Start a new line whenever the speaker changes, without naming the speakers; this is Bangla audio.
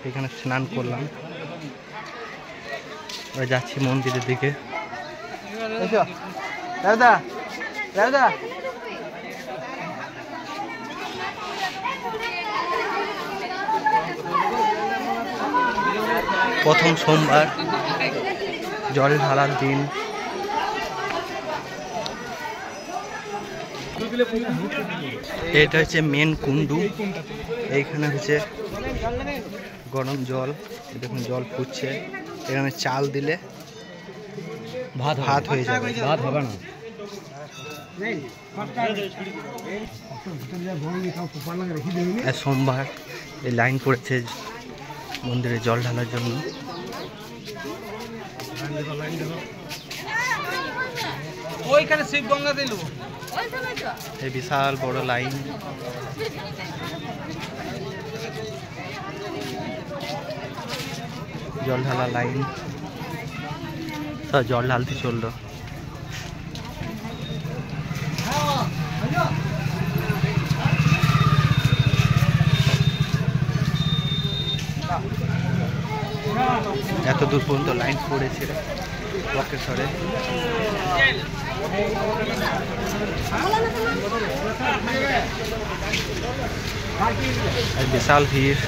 এখানে স্নান করলাম, যাচ্ছি মন্দিরের দিকে। দাদা দাদা প্রথম সোমবার, জল ঢালার দিন। এটা হচ্ছে মেন কুণ্ডু। এইখানে হচ্ছে গরম জল, দেখুন জল ফুটছে। এখানে চাল দিলে ভাত হয়ে যাবে, ভাত হবে না। সোমবার এই লাইন পড়েছে মন্দিরে জল ঢালার জন্য।
ওইখানে শিব গঙ্গা দিল,
এই বিশাল বড় লাইন। জল ঢালা লাইন, সব জল ঢালতে চললো। এত দূর পর্যন্ত লাইন পড়েছে বক্রেশ্বরে। বিশাল ভিড়।